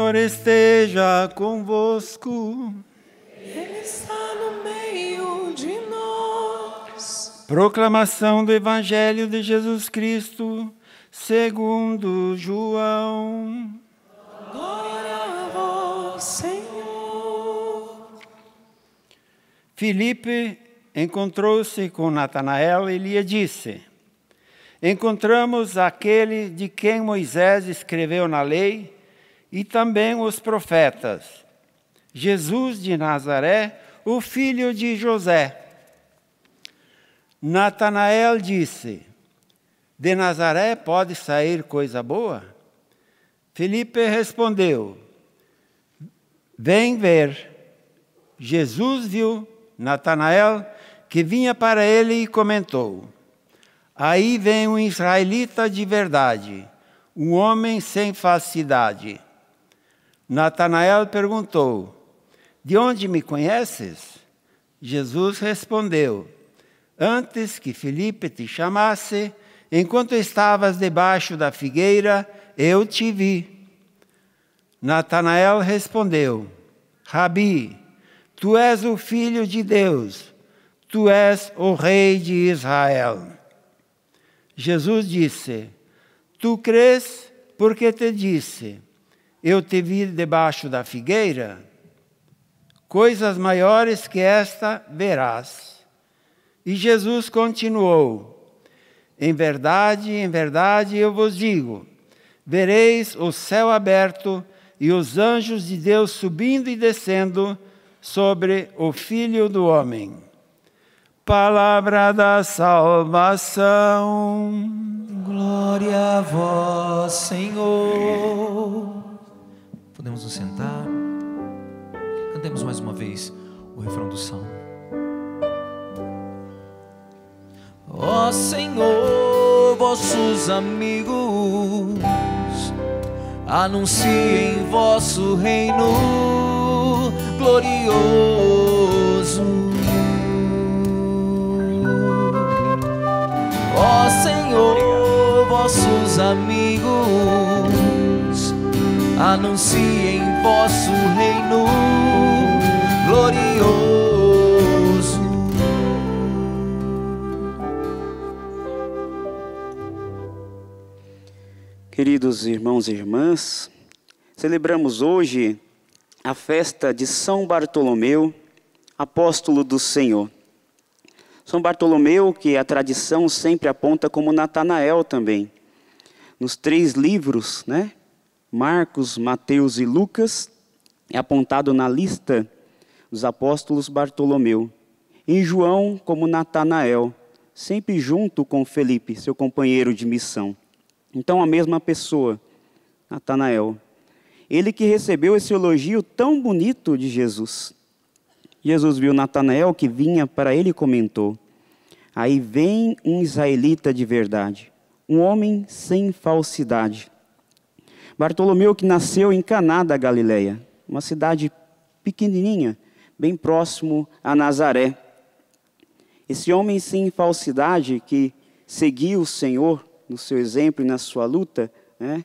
Senhor esteja convosco. Ele está no meio de nós. Proclamação do Evangelho de Jesus Cristo, segundo João. Glória a vós, Senhor. Filipe encontrou-se com Natanael e lhe disse: encontramos aquele de quem Moisés escreveu na lei e também os profetas, Jesus de Nazaré, o filho de José. Natanael disse: de Nazaré pode sair coisa boa? Filipe respondeu: vem ver. Jesus viu Natanael que vinha para ele e comentou: aí vem um israelita de verdade, um homem sem falsidade. Natanael perguntou: de onde me conheces? Jesus respondeu: antes que Filipe te chamasse, enquanto estavas debaixo da figueira, eu te vi. Natanael respondeu: Rabi, tu és o Filho de Deus, tu és o Rei de Israel. Jesus disse: tu crês porque te disse, eu te vi debaixo da figueira? Coisas maiores que esta verás. E Jesus continuou: em verdade, eu vos digo, vereis o céu aberto e os anjos de Deus subindo e descendo sobre o Filho do Homem. Palavra da salvação. Glória a vós, Senhor. Podemos nos sentar. Cantemos mais uma vez o refrão do salmo. Ó Senhor, vossos amigos anunciem vosso reino glorioso. Ó Senhor, vossos amigos anunciem vosso reino glorioso. Queridos irmãos e irmãs, celebramos hoje a festa de São Bartolomeu, apóstolo do Senhor. São Bartolomeu, que a tradição sempre aponta como Natanael também. Nos 3 livros, né? Marcos, Mateus e Lucas, é apontado na lista dos apóstolos Bartolomeu. Em João, como Natanael, sempre junto com Felipe, seu companheiro de missão. Então, a mesma pessoa, Natanael. Ele que recebeu esse elogio tão bonito de Jesus. Jesus viu Natanael que vinha para ele e comentou: aí vem um israelita de verdade, um homem sem falsidade. Bartolomeu, que nasceu em Caná da Galileia, uma cidade pequenininha, bem próximo a Nazaré. Esse homem sem falsidade que seguiu o Senhor no seu exemplo e na sua luta, né,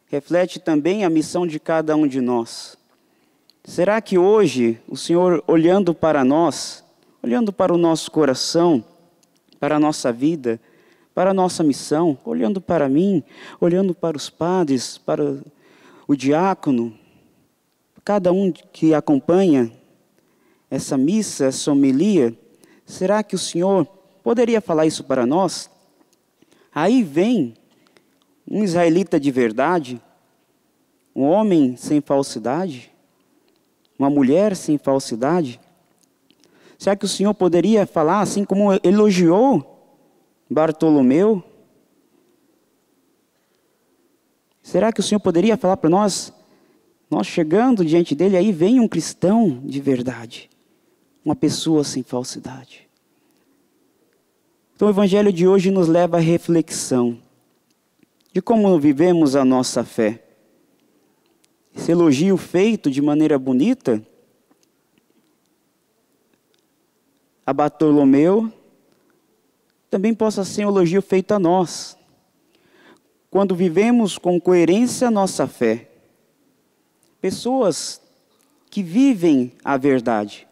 reflete também a missão de cada um de nós. Será que hoje o Senhor, olhando para nós, olhando para o nosso coração, para a nossa vida, para a nossa missão, olhando para mim, olhando para os padres, para o diácono, cada um que acompanha essa missa, essa homilia, será que o Senhor poderia falar isso para nós? Aí vem um israelita de verdade, um homem sem falsidade, uma mulher sem falsidade. Será que o Senhor poderia falar assim como elogiou Bartolomeu? Será que o Senhor poderia falar para nós chegando diante dele, aí vem um cristão de verdade, uma pessoa sem falsidade? Então o Evangelho de hoje nos leva à reflexão de como vivemos a nossa fé. Esse elogio feito de maneira bonita a Bartolomeu também possa ser um elogio feito a nós. Quando vivemos com coerência a nossa fé, pessoas que vivem a verdade.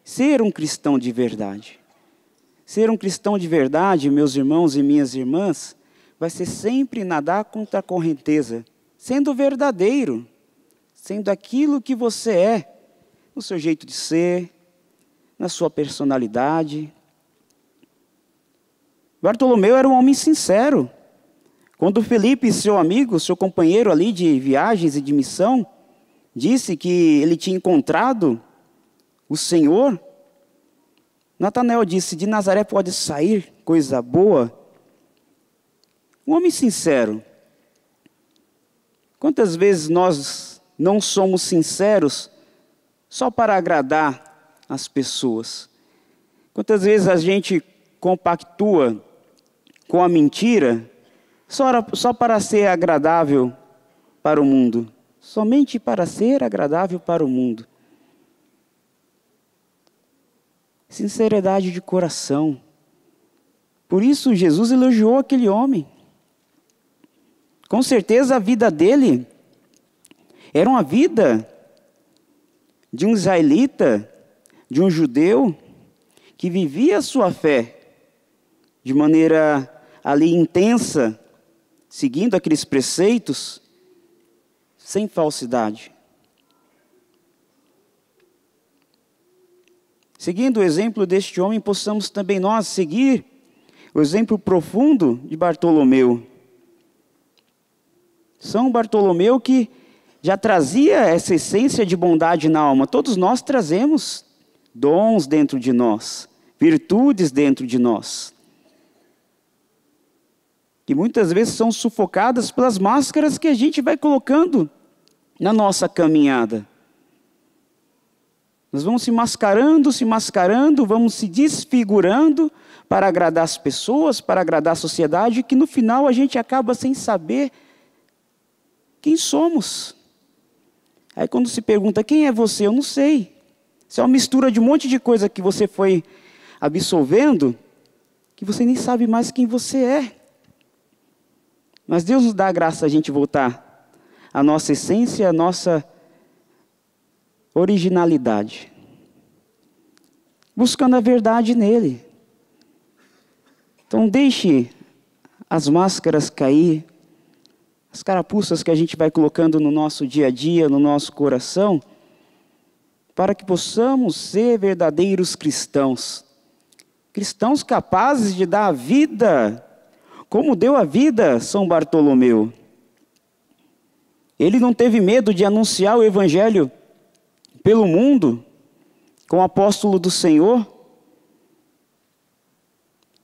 Ser um cristão de verdade. Ser um cristão de verdade, meus irmãos e minhas irmãs, vai ser sempre nadar contra a correnteza, sendo verdadeiro, sendo aquilo que você é, no seu jeito de ser, na sua personalidade. Bartolomeu era um homem sincero. Quando Felipe, seu amigo, seu companheiro ali de viagens e de missão, disse que ele tinha encontrado o Senhor, Natanael disse: de Nazaré pode sair coisa boa. Um homem sincero. Quantas vezes nós não somos sinceros só para agradar as pessoas? Quantas vezes a gente compactua com a mentira só para ser agradável para o mundo? Somente para ser agradável para o mundo. Sinceridade de coração. Por isso Jesus elogiou aquele homem. Com certeza a vida dele era uma vida de um israelita, de um judeu, que vivia a sua fé de maneira ali intensa, seguindo aqueles preceitos, sem falsidade. Seguindo o exemplo deste homem, possamos também nós seguir o exemplo profundo de Bartolomeu. São Bartolomeu que já trazia essa essência de bondade na alma. Todos nós trazemos dons dentro de nós, virtudes dentro de nós, que muitas vezes são sufocadas pelas máscaras que a gente vai colocando na nossa caminhada. Nós vamos se mascarando, vamos se desfigurando para agradar as pessoas, para agradar a sociedade, que no final a gente acaba sem saber quem somos. Aí quando se pergunta, quem é você? Eu não sei. Isso é uma mistura de um monte de coisa que você foi absorvendo, que você nem sabe mais quem você é. Mas Deus nos dá a graça a gente voltar à nossa essência, à nossa originalidade, buscando a verdade nele. Então deixe as máscaras cair, as carapuças que a gente vai colocando no nosso dia a dia, no nosso coração, para que possamos ser verdadeiros cristãos. Cristãos capazes de dar a vida, como deu a vida São Bartolomeu. Ele não teve medo de anunciar o evangelho pelo mundo, como apóstolo do Senhor.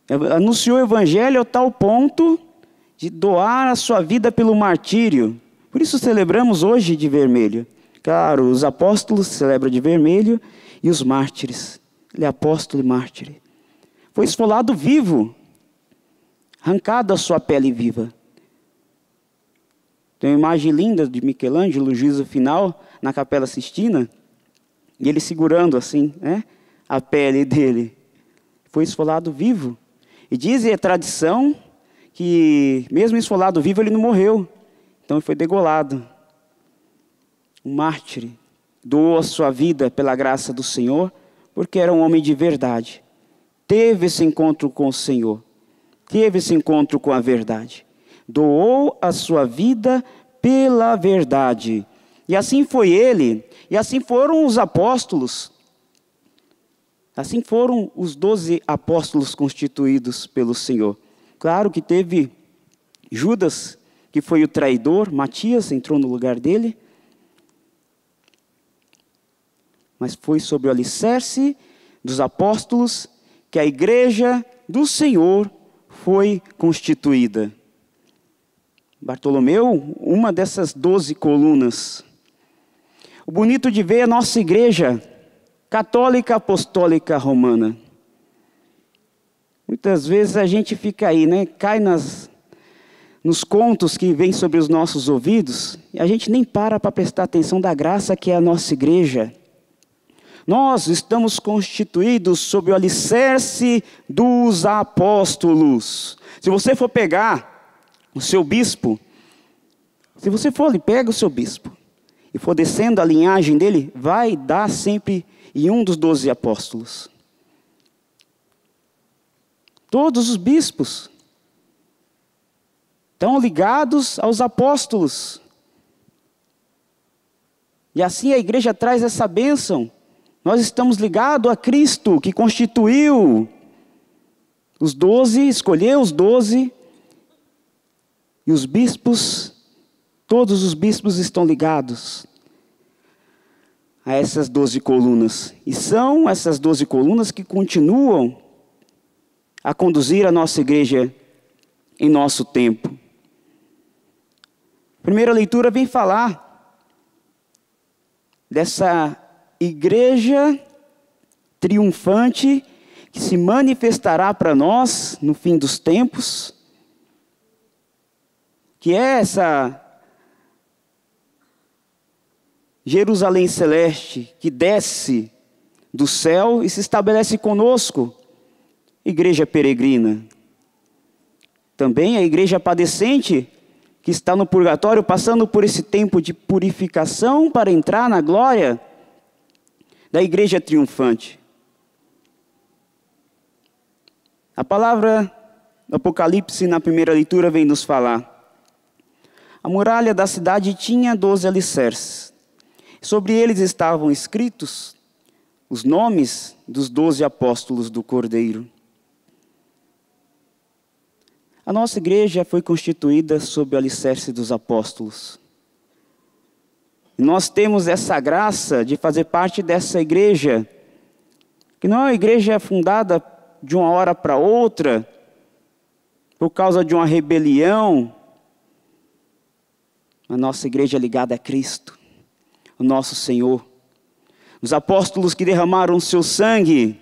Anunciou o evangelho a tal ponto de doar a sua vida pelo martírio. Por isso celebramos hoje de vermelho. Claro, os apóstolos celebram de vermelho e os mártires. Ele é apóstolo e mártir. Foi esfolado vivo, arrancado a sua pele viva. Tem uma imagem linda de Michelangelo, o juízo final, na Capela Sistina, e ele segurando assim, a pele dele. Foi esfolado vivo. E diz a tradição que, mesmo esfolado vivo, ele não morreu. Então ele foi degolado. Um mártir doou a sua vida pela graça do Senhor, porque era um homem de verdade. Teve esse encontro com o Senhor. Teve esse encontro com a verdade. Doou a sua vida pela verdade. E assim foi ele, e assim foram os apóstolos. Assim foram os 12 apóstolos constituídos pelo Senhor. Claro que teve Judas, que foi o traidor, Matias entrou no lugar dele. Mas foi sobre o alicerce dos apóstolos que a igreja do Senhor foi constituída. Bartolomeu, uma dessas 12 colunas. O bonito de ver a nossa igreja católica apostólica romana. Muitas vezes a gente fica aí, cai nos contos que vêm sobre os nossos ouvidos, e a gente nem para prestar atenção da graça que é a nossa igreja. Nós estamos constituídos sob o alicerce dos apóstolos. Se você for pegar o seu bispo, se você for ali, pega o seu bispo, e for descendo a linhagem dele, vai dar sempre em um dos 12 apóstolos. Todos os bispos estão ligados aos apóstolos. E assim a igreja traz essa bênção. Nós estamos ligados a Cristo, que constituiu os 12, escolheu os 12, e os bispos, todos os bispos estão ligados a essas 12 colunas. E são essas 12 colunas que continuam a conduzir a nossa igreja em nosso tempo. A primeira leitura vem falar dessa igreja triunfante que se manifestará para nós no fim dos tempos, que é essa Jerusalém celeste que desce do céu e se estabelece conosco, igreja peregrina. Também a igreja padecente que está no purgatório, passando por esse tempo de purificação para entrar na glória da igreja triunfante. A palavra do Apocalipse na primeira leitura vem nos falar: a muralha da cidade tinha 12 alicerces. Sobre eles estavam escritos os nomes dos 12 apóstolos do Cordeiro. A nossa igreja foi constituída sob o alicerce dos apóstolos. E nós temos essa graça de fazer parte dessa igreja, que não é uma igreja fundada de uma hora para outra, por causa de uma rebelião. A nossa igreja é ligada a Cristo, o nosso Senhor. Os apóstolos que derramaram o seu sangue,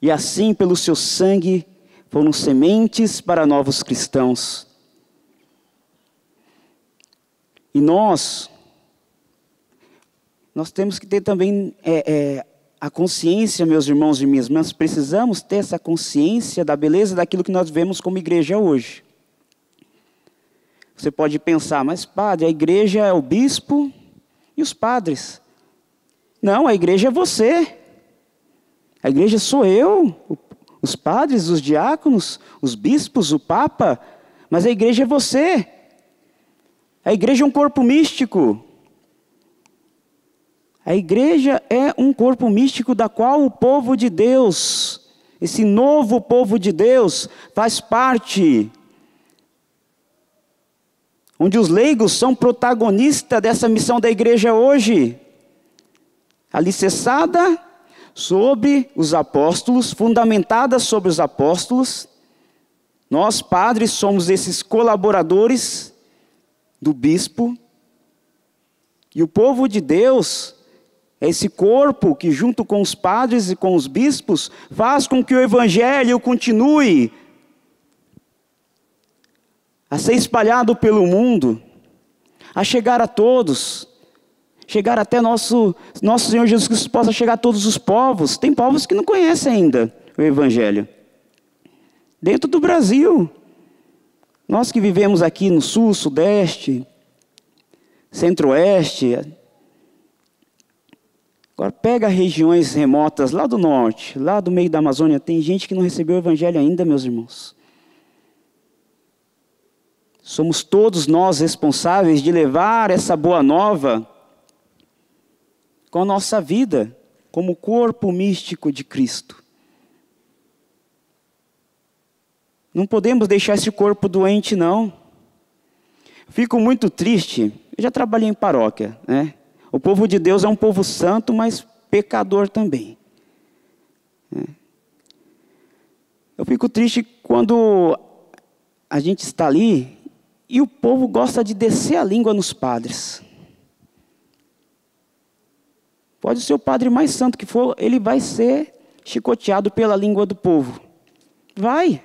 e assim pelo seu sangue foram sementes para novos cristãos. E nós temos que ter também a consciência, meus irmãos e minhas irmãs, precisamos ter essa consciência da beleza daquilo que nós vemos como igreja hoje. Você pode pensar, mas padre, a igreja é o bispo e os padres. Não, a igreja é você. A igreja sou eu, os padres, os diáconos, os bispos, o papa, mas a igreja é você. A igreja é um corpo místico. A igreja é um corpo místico da qual o povo de Deus, esse novo povo de Deus, faz parte. Onde os leigos são protagonistas dessa missão da igreja hoje. Alicerçada sobre os apóstolos, fundamentada sobre os apóstolos. Nós, padres, somos esses colaboradores do bispo. E o povo de Deus é esse corpo que, junto com os padres e com os bispos, faz com que o evangelho continue a ser espalhado pelo mundo, a chegar a todos, chegar até nosso Senhor Jesus Cristo possa chegar a todos os povos. Tem povos que não conhecem ainda o evangelho. Dentro do Brasil, nós que vivemos aqui no sul, sudeste, centro-oeste, agora pega regiões remotas lá do norte, lá do meio da Amazônia, tem gente que não recebeu o evangelho ainda, meus irmãos. Somos todos nós responsáveis de levar essa boa nova com a nossa vida, como corpo místico de Cristo. Não podemos deixar esse corpo doente, não. Fico muito triste. Eu já trabalhei em paróquia, né? O povo de Deus é um povo santo, mas pecador também. Eu fico triste quando a gente está ali e o povo gosta de descer a língua nos padres. Pode ser o padre mais santo que for, ele vai ser chicoteado pela língua do povo. Vai.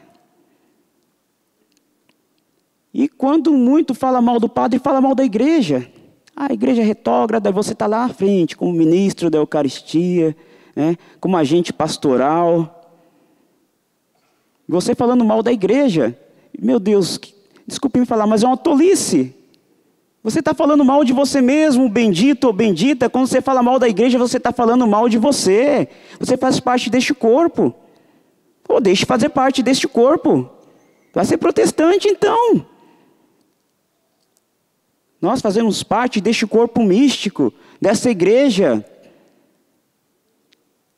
E quando muito fala mal do padre, fala mal da igreja. A igreja é retrógrada, você está lá à frente, como ministro da Eucaristia, né, como agente pastoral. Você falando mal da igreja. Meu Deus, desculpe me falar, mas é uma tolice. Você está falando mal de você mesmo, bendito ou bendita. Quando você fala mal da igreja, você está falando mal de você. Você faz parte deste corpo. Ou deixe fazer parte deste corpo. Vai ser protestante então. Nós fazemos parte deste corpo místico, dessa igreja.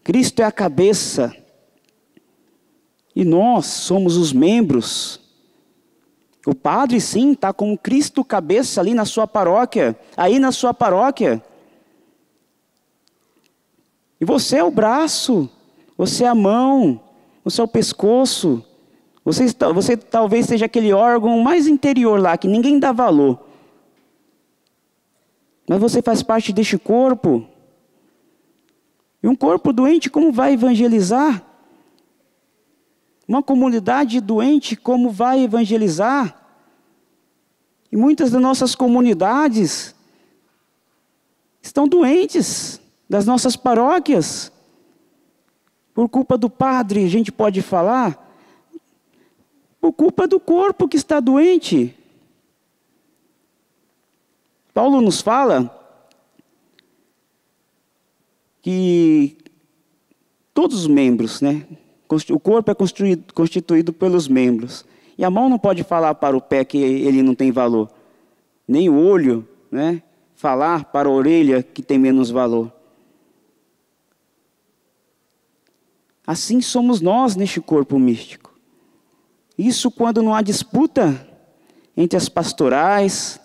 Cristo é a cabeça. E nós somos os membros. O padre, sim, está como Cristo cabeça ali na sua paróquia. Aí na sua paróquia. E você é o braço. Você é a mão. Você é o pescoço. Você talvez seja aquele órgão mais interior lá, que ninguém dá valor. Mas você faz parte deste corpo. E um corpo doente, como vai evangelizar? Uma comunidade doente, como vai evangelizar? E muitas das nossas comunidades estão doentes, das nossas paróquias. Por culpa do padre, a gente pode falar, por culpa do corpo que está doente. Paulo nos fala que todos os membros, né? O corpo é constituído pelos membros. E a mão não pode falar para o pé que ele não tem valor. Nem o olho, né? Falar para a orelha que tem menos valor. Assim somos nós neste corpo místico. Isso quando não há disputa entre as pastorais.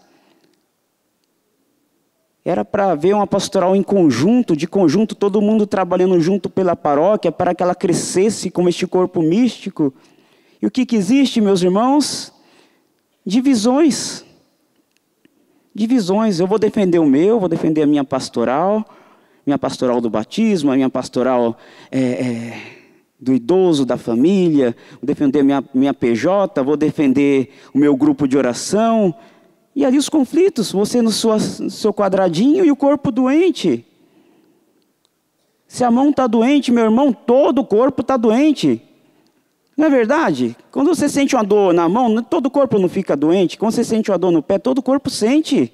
Era para haver uma pastoral em conjunto, de conjunto, todo mundo trabalhando junto pela paróquia, para que ela crescesse como este corpo místico. E o que existe, meus irmãos? Divisões. Divisões. Eu vou defender o meu, vou defender a minha pastoral do batismo, a minha pastoral do idoso, da família, vou defender minha PJ, vou defender o meu grupo de oração. E ali os conflitos, você no seu quadradinho e o corpo doente. Se a mão está doente, meu irmão, todo o corpo está doente. Não é verdade? Quando você sente uma dor na mão, todo o corpo não fica doente. Quando você sente uma dor no pé, todo o corpo sente.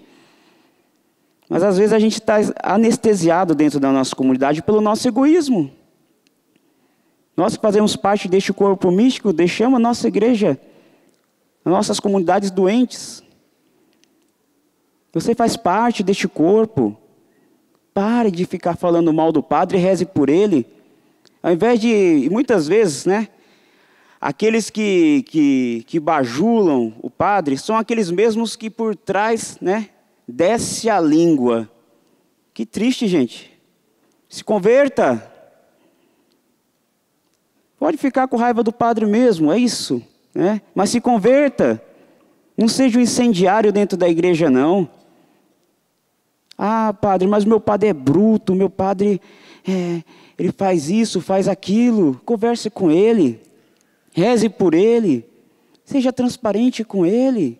Mas às vezes a gente está anestesiado dentro da nossa comunidade pelo nosso egoísmo. Nós que fazemos parte deste corpo místico, deixamos a nossa igreja, as nossas comunidades doentes. Você faz parte deste corpo. Pare de ficar falando mal do padre e reze por ele. Ao invés de, muitas vezes, né? Aqueles que bajulam o padre são aqueles mesmos que por trás, né? Desce a língua. Que triste, gente. Se converta. Pode ficar com raiva do padre mesmo, é isso, né? Mas se converta. Não seja um incendiário dentro da igreja, não. Ah, padre, mas meu padre é bruto, meu padre, ele faz isso, faz aquilo. Converse com ele, reze por ele, seja transparente com ele.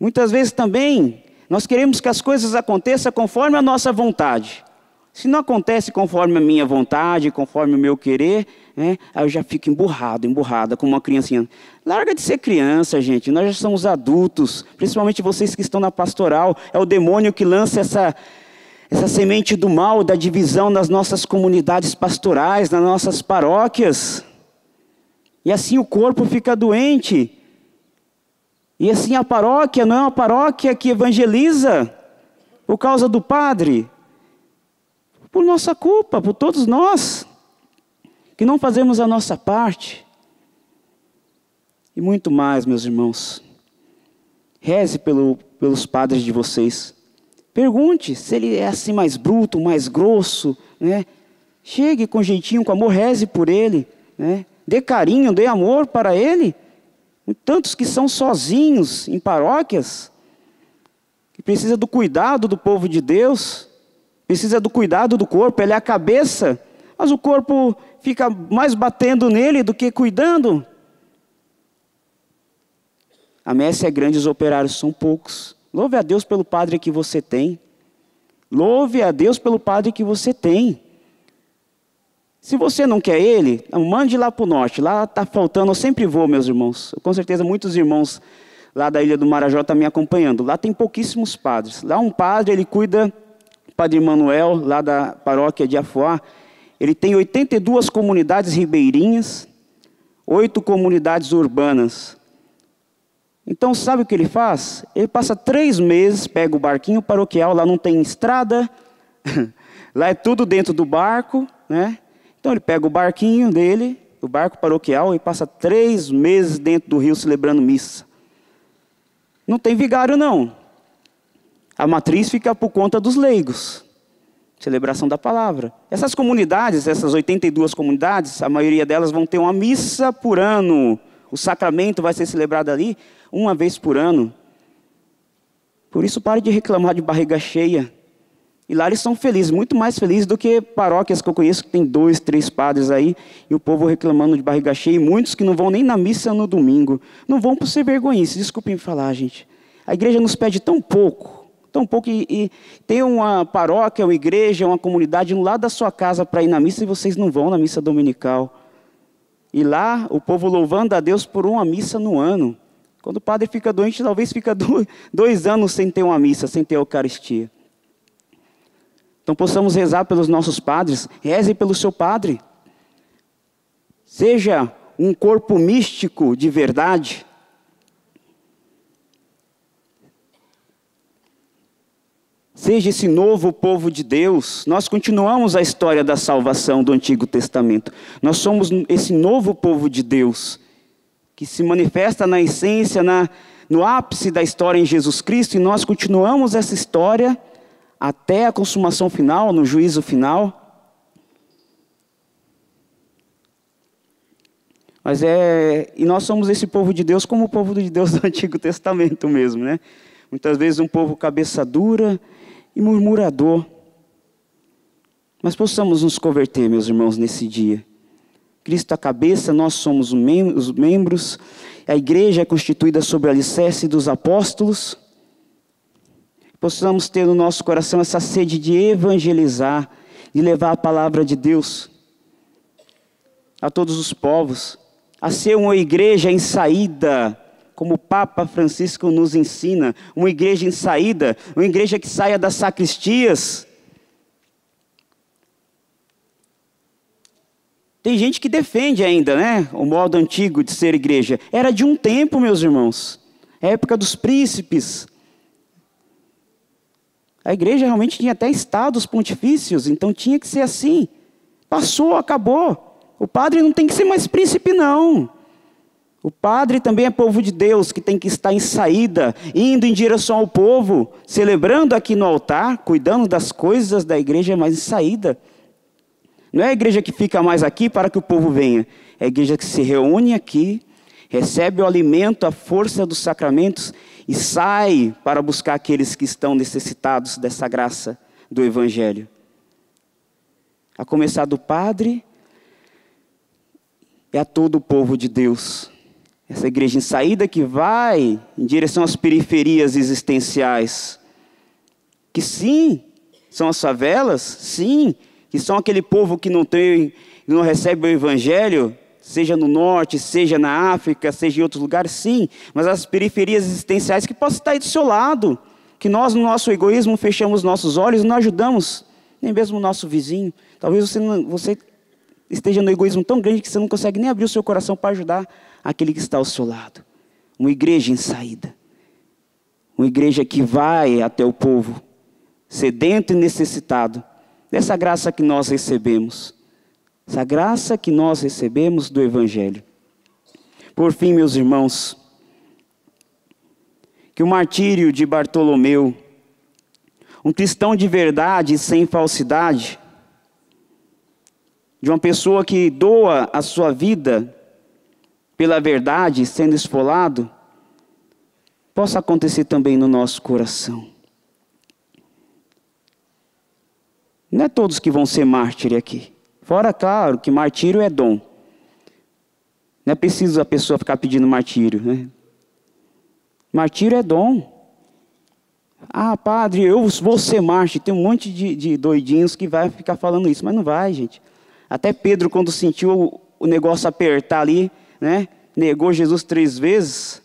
Muitas vezes também, nós queremos que as coisas aconteçam conforme a nossa vontade. Se não acontece conforme a minha vontade, conforme o meu querer, né, aí eu já fico emburrada, como uma criancinha. Larga de ser criança, gente. Nós já somos adultos, principalmente vocês que estão na pastoral. É o demônio que lança essa semente do mal, da divisão nas nossas comunidades pastorais, nas nossas paróquias. E assim o corpo fica doente. E assim a paróquia não é uma paróquia que evangeliza por causa do padre. Por nossa culpa, por todos nós, que não fazemos a nossa parte. E muito mais, meus irmãos. Reze pelos padres de vocês. Pergunte se ele é assim mais bruto, mais grosso, né? Chegue com jeitinho, com amor, reze por ele, né? Dê carinho, dê amor para ele. Tantos que são sozinhos em paróquias, que precisam do cuidado do povo de Deus, precisa do cuidado do corpo, ele é a cabeça, mas o corpo fica mais batendo nele do que cuidando. A messe é grande, os operários são poucos. Louve a Deus pelo padre que você tem. Louve a Deus pelo padre que você tem. Se você não quer ele, mande lá para o norte. Lá está faltando, eu sempre vou, meus irmãos. Com certeza muitos irmãos lá da Ilha do Marajó está me acompanhando. Lá tem pouquíssimos padres. Lá um padre, ele cuida, o Padre Manuel, lá da paróquia de Afuá, ele tem 82 comunidades ribeirinhas, 8 comunidades urbanas. Então, sabe o que ele faz? Ele passa 3 meses, pega o barquinho paroquial, lá não tem estrada, lá é tudo dentro do barco, né? Então ele pega o barquinho dele, o barco paroquial, e passa 3 meses dentro do rio celebrando missa. Não tem vigário, não. A matriz fica por conta dos leigos. Celebração da palavra. Essas comunidades, essas 82 comunidades, a maioria delas vão ter uma missa por ano. O sacramento vai ser celebrado ali uma vez por ano. Por isso, pare de reclamar de barriga cheia. E lá eles são felizes, muito mais felizes do que paróquias que eu conheço, que tem 2, 3 padres aí, e o povo reclamando de barriga cheia, e muitos que não vão nem na missa no domingo. Não vão por ser vergonhice, desculpem me falar, gente. A igreja nos pede tão pouco, e tem uma paróquia, uma igreja, uma comunidade no lado da sua casa para ir na missa, e vocês não vão na missa dominical. E lá, o povo louvando a Deus por uma missa no ano. Quando o padre fica doente, talvez fica 2 anos sem ter uma missa, sem ter a Eucaristia. Então possamos rezar pelos nossos padres, reze pelo seu padre. Seja um corpo místico de verdade. Seja esse novo povo de Deus. Nós continuamos a história da salvação do Antigo Testamento. Nós somos esse novo povo de Deus, que se manifesta na essência, no ápice da história em Jesus Cristo, e nós continuamos essa história até a consumação final, no juízo final. E nós somos esse povo de Deus como o povo de Deus do Antigo Testamento mesmo, né? Muitas vezes um povo cabeça dura e murmurador. Mas possamos nos converter, meus irmãos, nesse dia. Cristo a cabeça, nós somos os membros. A igreja é constituída sobre o alicerce dos apóstolos. Possamos ter no nosso coração essa sede de evangelizar, de levar a palavra de Deus a todos os povos, a ser uma igreja em saída, como o Papa Francisco nos ensina, uma igreja em saída, uma igreja que saia das sacristias. Tem gente que defende ainda, né, o modo antigo de ser igreja. Era de um tempo, meus irmãos, a época dos príncipes. A igreja realmente tinha até estados pontifícios, então tinha que ser assim. Passou, acabou. O padre não tem que ser mais príncipe, não. O padre também é povo de Deus, que tem que estar em saída, indo em direção ao povo, celebrando aqui no altar, cuidando das coisas da igreja, mas em saída. Não é a igreja que fica mais aqui para que o povo venha. É a igreja que se reúne aqui, recebe o alimento, a força dos sacramentos e sai para buscar aqueles que estão necessitados dessa graça do Evangelho. A começar do padre e a todo o povo de Deus. Essa igreja em saída que vai em direção às periferias existenciais. Que sim, são as favelas, sim, que são aquele povo que não recebe o Evangelho, seja no norte, seja na África, seja em outros lugares, sim. Mas as periferias existenciais que possam estar aí do seu lado. Que nós, no nosso egoísmo, fechamos nossos olhos e não ajudamos nem mesmo o nosso vizinho. Talvez você esteja no egoísmo tão grande que você não consegue nem abrir o seu coração para ajudar aquele que está ao seu lado. Uma igreja em saída. Uma igreja que vai até o povo, sedento e necessitado, dessa graça que nós recebemos. Essa graça que nós recebemos do Evangelho. Por fim, meus irmãos, que o martírio de Bartolomeu, um cristão de verdade, sem falsidade, de uma pessoa que doa a sua vida pela verdade, sendo esfolado, possa acontecer também no nosso coração. Não é todos que vão ser mártires aqui. Fora, claro, que martírio é dom. Não é preciso a pessoa ficar pedindo martírio, né? Martírio é dom. Ah, padre, eu vou ser mártir. Tem um monte de doidinhos que vai ficar falando isso, mas não vai, gente. Até Pedro, quando sentiu o negócio apertar ali, né? Negou Jesus 3 vezes.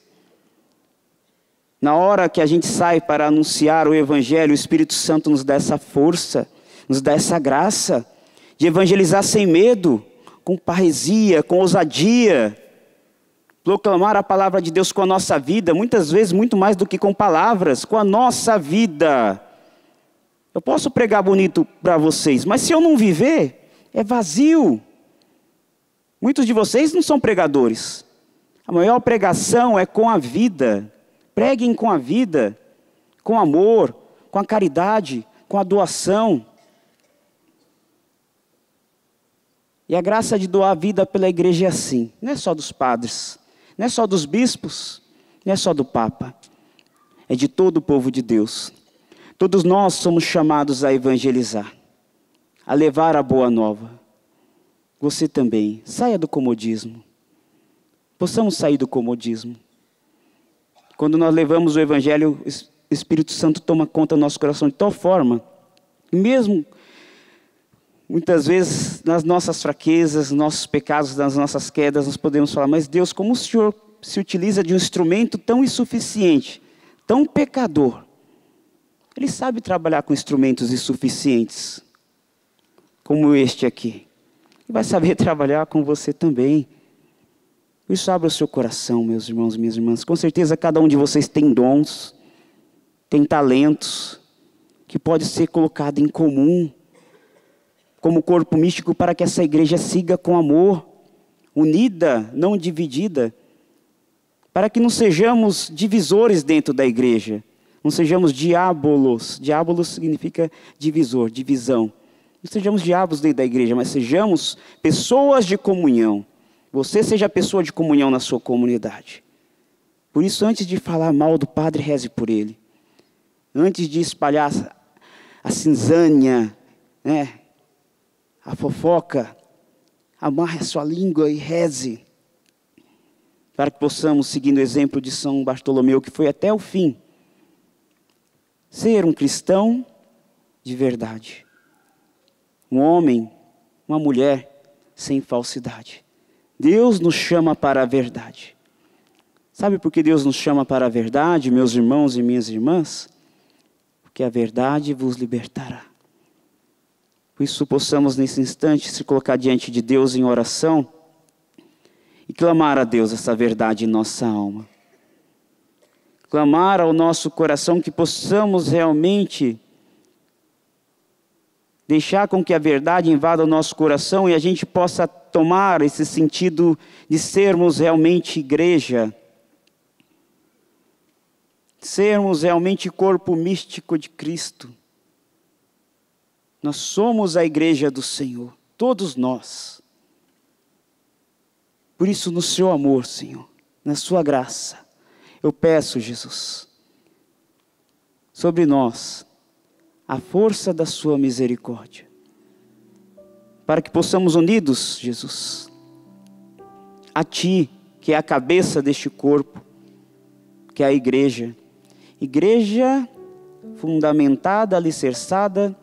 Na hora que a gente sai para anunciar o Evangelho, o Espírito Santo nos dá essa força, nos dá essa graça de evangelizar sem medo, com parresia, com ousadia, proclamar a palavra de Deus com a nossa vida, muitas vezes muito mais do que com palavras, com a nossa vida. Eu posso pregar bonito para vocês, mas se eu não viver, é vazio. Muitos de vocês não são pregadores. A maior pregação é com a vida. Preguem com a vida, com amor, com a caridade, com a doação. E a graça de doar a vida pela igreja é assim. Não é só dos padres, não é só dos bispos, não é só do Papa. É de todo o povo de Deus. Todos nós somos chamados a evangelizar, a levar a boa nova. Você também. Saia do comodismo. Possamos sair do comodismo. Quando nós levamos o Evangelho, o Espírito Santo toma conta do nosso coração de tal forma, mesmo muitas vezes nas nossas fraquezas, nos nossos pecados, nas nossas quedas, nós podemos falar, mas Deus, como o Senhor se utiliza de um instrumento tão insuficiente, tão pecador? Ele sabe trabalhar com instrumentos insuficientes, como este aqui. Ele vai saber trabalhar com você também. Por isso, abra o seu coração, meus irmãos e minhas irmãs. Com certeza, cada um de vocês tem dons, tem talentos, que pode ser colocado em comum, como corpo místico, para que essa igreja siga com amor, unida, não dividida, para que não sejamos divisores dentro da igreja, não sejamos diabolos. Diabolos significa divisor, divisão. Não sejamos diabos dentro da igreja, mas sejamos pessoas de comunhão. Você seja pessoa de comunhão na sua comunidade. Por isso, antes de falar mal do padre, reze por ele. Antes de espalhar a cinzânia, a fofoca, amarre a sua língua e reze. Para que possamos, seguindo o exemplo de São Bartolomeu, que foi até o fim, ser um cristão de verdade. Um homem, uma mulher sem falsidade. Deus nos chama para a verdade. Sabe por que Deus nos chama para a verdade, meus irmãos e minhas irmãs? Porque a verdade vos libertará. Por isso, possamos nesse instante se colocar diante de Deus em oração e clamar a Deus essa verdade em nossa alma. Clamar ao nosso coração que possamos realmente deixar com que a verdade invada o nosso coração e a gente possa tomar esse sentido de sermos realmente igreja. Sermos realmente corpo místico de Cristo. Nós somos a igreja do Senhor, todos nós. Por isso, no seu amor, Senhor, na sua graça, eu peço, Jesus, sobre nós, a força da sua misericórdia, para que possamos unidos, Jesus, a Ti, que é a cabeça deste corpo, que é a igreja, igreja fundamentada, alicerçada,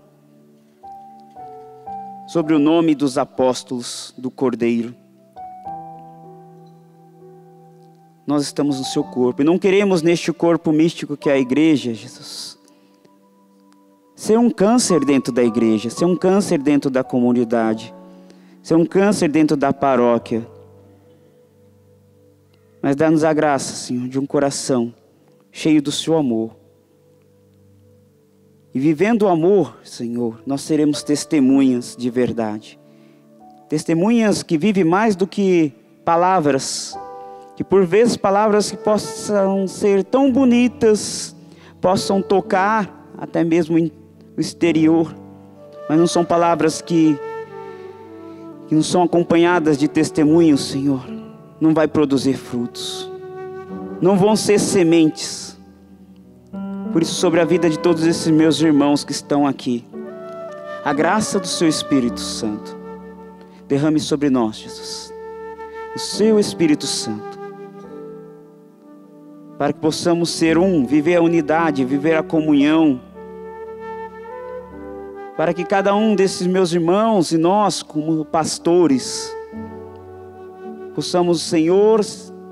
sobre o nome dos apóstolos do Cordeiro. Nós estamos no seu corpo, e não queremos neste corpo místico que é a igreja, Jesus, ser um câncer dentro da igreja, ser um câncer dentro da comunidade, ser um câncer dentro da paróquia. Mas dá-nos a graça, Senhor, de um coração cheio do seu amor. E vivendo o amor, Senhor, nós seremos testemunhas de verdade. Testemunhas que vivem mais do que palavras, que por vezes palavras que possam ser tão bonitas, possam tocar até mesmo o exterior, mas não são palavras que não são acompanhadas de testemunhos, Senhor, não vai produzir frutos, não vão ser sementes. Por isso, sobre a vida de todos esses meus irmãos que estão aqui, a graça do seu Espírito Santo derrame sobre nós, Jesus, o seu Espírito Santo, para que possamos ser um, viver a unidade, viver a comunhão, para que cada um desses meus irmãos e nós, como pastores, possamos, Senhor,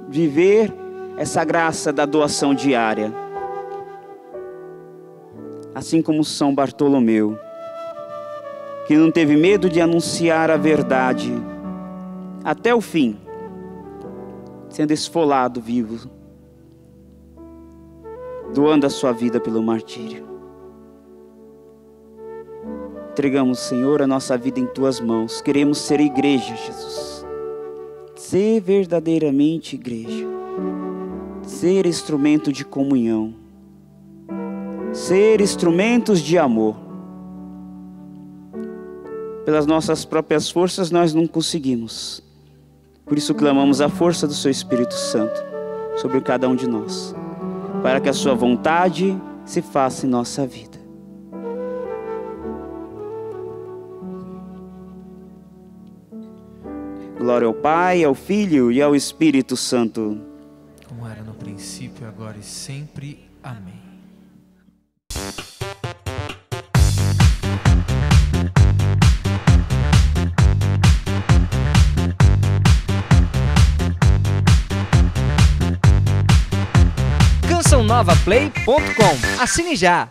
viver essa graça da doação diária. assim como São Bartolomeu, que não teve medo de anunciar a verdade até o fim, sendo esfolado vivo, doando a sua vida pelo martírio. Entregamos, Senhor, a nossa vida em Tuas mãos. Queremos ser igreja, Jesus. Ser verdadeiramente igreja. Ser instrumento de comunhão. Ser instrumentos de amor. Pelas nossas próprias forças nós não conseguimos. Por isso clamamos a força do Seu Espírito Santo sobre cada um de nós, para que a Sua vontade se faça em nossa vida. Glória ao Pai, ao Filho e ao Espírito Santo. Como era no princípio, agora e sempre. Amém. CançãoNovaPlay.com. Assine já!